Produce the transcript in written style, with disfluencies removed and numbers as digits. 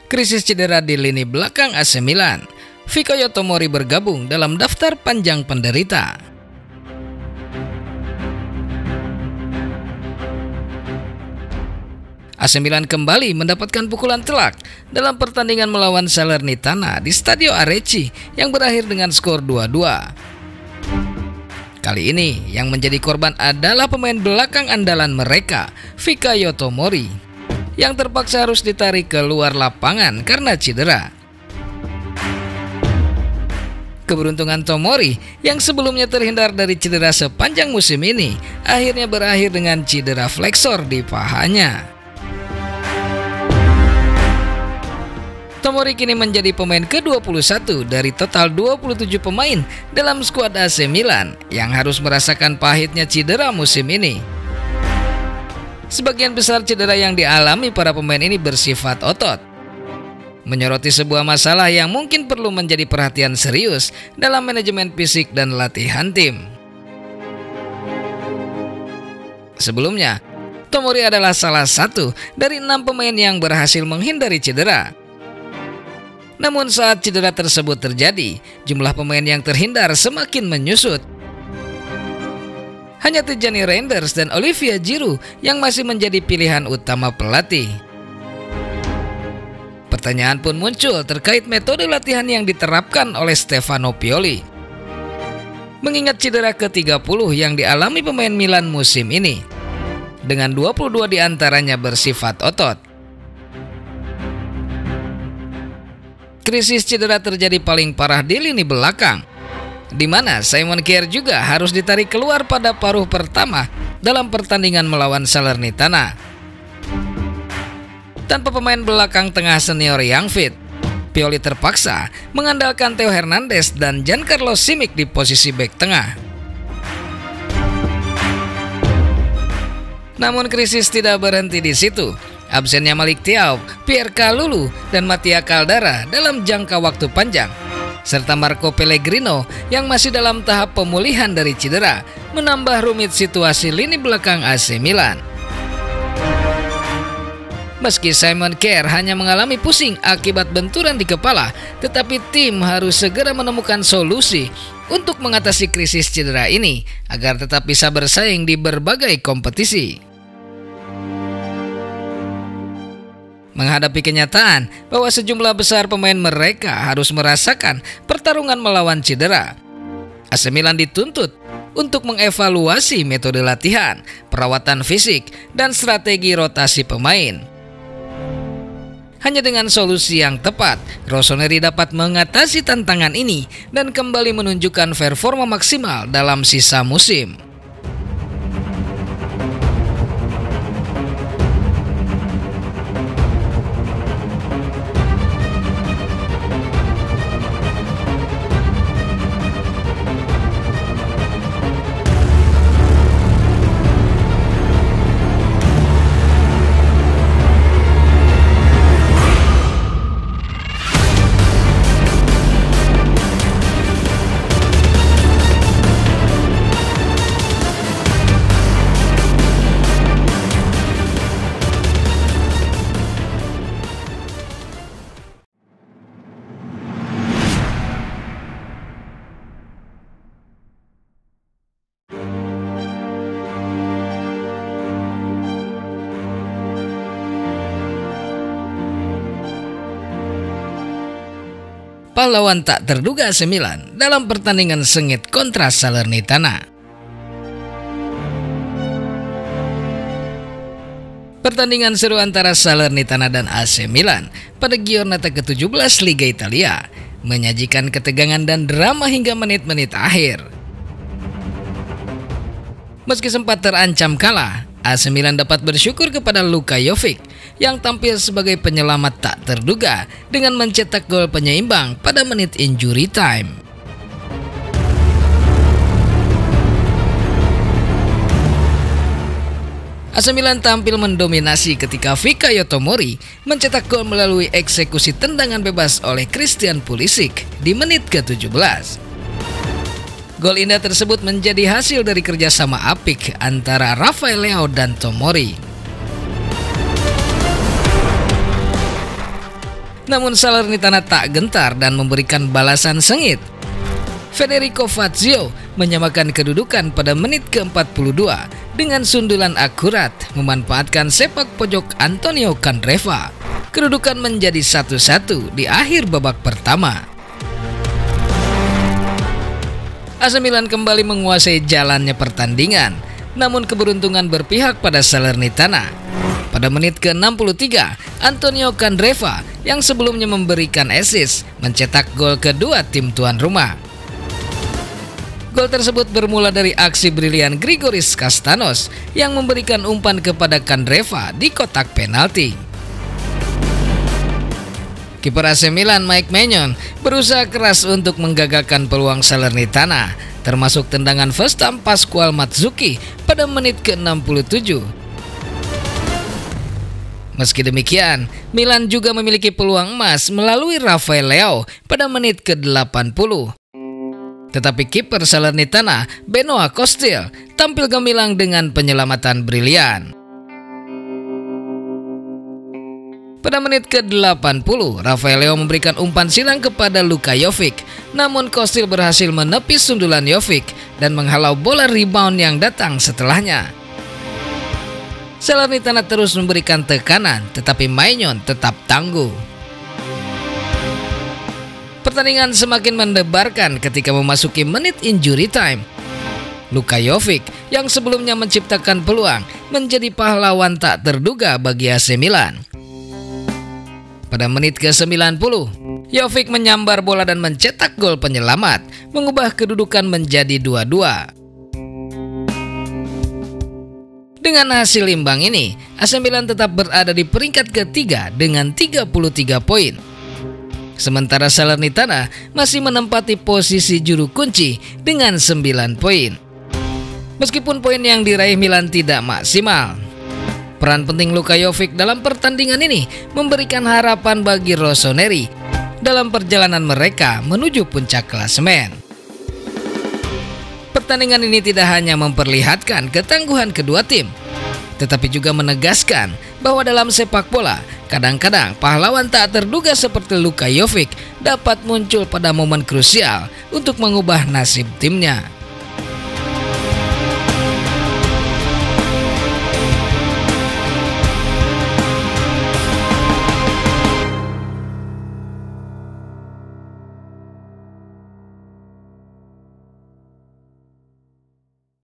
Krisis cedera di lini belakang AC Milan. Fikayo Tomori bergabung dalam daftar panjang penderita. AC Milan kembali mendapatkan pukulan telak dalam pertandingan melawan Salernitana di Stadio Arechi yang berakhir dengan skor 2-2. Kali ini yang menjadi korban adalah pemain belakang andalan mereka, Fikayo Tomori, yang terpaksa harus ditarik keluar lapangan karena cedera. Keberuntungan Tomori yang sebelumnya terhindar dari cedera sepanjang musim ini akhirnya berakhir dengan cedera fleksor di pahanya. Tomori kini menjadi pemain ke-21 dari total 27 pemain dalam skuad AC Milan yang harus merasakan pahitnya cedera musim ini. Sebagian besar cedera yang dialami para pemain ini bersifat otot, menyoroti sebuah masalah yang mungkin perlu menjadi perhatian serius dalam manajemen fisik dan latihan tim. Sebelumnya, Tomori adalah salah satu dari 6 pemain yang berhasil menghindari cedera. Namun saat cedera tersebut terjadi, jumlah pemain yang terhindar semakin menyusut. Hanya Tijani Reinders dan Olivier Giroud yang masih menjadi pilihan utama pelatih. Pertanyaan pun muncul terkait metode latihan yang diterapkan oleh Stefano Pioli. Mengingat cedera ke-30 yang dialami pemain Milan musim ini, dengan 22 diantaranya bersifat otot. Krisis cedera terjadi paling parah di lini belakang, di mana Simon Kjaer juga harus ditarik keluar pada paruh pertama dalam pertandingan melawan Salernitana. Tanpa pemain belakang tengah senior yang fit, Pioli terpaksa mengandalkan Theo Hernandez dan Giancarlo Simic di posisi bek tengah. Namun krisis tidak berhenti di situ. Absennya Malik Thiaw, Pierre Kalulu, dan Mattia Caldara dalam jangka waktu panjang, serta Marco Pellegrino yang masih dalam tahap pemulihan dari cedera, menambah rumit situasi lini belakang AC Milan. Meski Simon Kjaer hanya mengalami pusing akibat benturan di kepala, tetapi tim harus segera menemukan solusi untuk mengatasi krisis cedera ini agar tetap bisa bersaing di berbagai kompetisi. Menghadapi kenyataan bahwa sejumlah besar pemain mereka harus merasakan pertarungan melawan cedera, AC Milan dituntut untuk mengevaluasi metode latihan, perawatan fisik, dan strategi rotasi pemain. Hanya dengan solusi yang tepat, Rossoneri dapat mengatasi tantangan ini dan kembali menunjukkan performa maksimal dalam sisa musim. Pahlawan tak terduga AC Milan dalam pertandingan sengit kontra Salernitana. Pertandingan seru antara Salernitana dan AC Milan pada giornata ke-17 Liga Italia menyajikan ketegangan dan drama hingga menit-menit akhir. Meski sempat terancam kalah, AC Milan dapat bersyukur kepada Luka Jovic yang tampil sebagai penyelamat tak terduga dengan mencetak gol penyeimbang pada menit injury time. AC Milan tampil mendominasi ketika Fikayo Tomori mencetak gol melalui eksekusi tendangan bebas oleh Christian Pulisic di menit ke-17. Gol indah tersebut menjadi hasil dari kerjasama apik antara Rafael Leao dan Tomori. Namun Salernitana tak gentar dan memberikan balasan sengit. Federico Fazio menyamakan kedudukan pada menit ke-42 dengan sundulan akurat memanfaatkan sepak pojok Antonio Candreva. Kedudukan menjadi 1-1 di akhir babak pertama. AC Milan kembali menguasai jalannya pertandingan, namun keberuntungan berpihak pada Salernitana. Pada menit ke-63, Antonio Candreva yang sebelumnya memberikan assist mencetak gol kedua tim tuan rumah. Gol tersebut bermula dari aksi brilian Grigoris Kastanos yang memberikan umpan kepada Candreva di kotak penalti. Kiper AC Milan Mike Maignan berusaha keras untuk menggagalkan peluang Salernitana, termasuk tendangan first time Pasquale Mazzucchi pada menit ke-67. Meski demikian, Milan juga memiliki peluang emas melalui Rafael Leao pada menit ke-80. Tetapi kiper Salernitana, Benoit Costil, tampil gemilang dengan penyelamatan brilian. Pada menit ke-80, Rafael Leao memberikan umpan silang kepada Luka Jovic, namun Costil berhasil menepis sundulan Jovic dan menghalau bola rebound yang datang setelahnya. Salernitana terus memberikan tekanan, tetapi Maignan tetap tangguh. Pertandingan semakin mendebarkan ketika memasuki menit injury time. Luka Jovic yang sebelumnya menciptakan peluang menjadi pahlawan tak terduga bagi AC Milan. Pada menit ke-90, Jovic menyambar bola dan mencetak gol penyelamat, mengubah kedudukan menjadi 2-2. Dengan hasil imbang ini, AC Milan tetap berada di peringkat ketiga dengan 33 poin. Sementara Salernitana masih menempati posisi juru kunci dengan 9 poin. Meskipun poin yang diraih Milan tidak maksimal, peran penting Luka Jovic dalam pertandingan ini memberikan harapan bagi Rossoneri dalam perjalanan mereka menuju puncak klasemen. Pertandingan ini tidak hanya memperlihatkan ketangguhan kedua tim, tetapi juga menegaskan bahwa dalam sepak bola, kadang-kadang pahlawan tak terduga seperti Luka Jovic dapat muncul pada momen krusial untuk mengubah nasib timnya.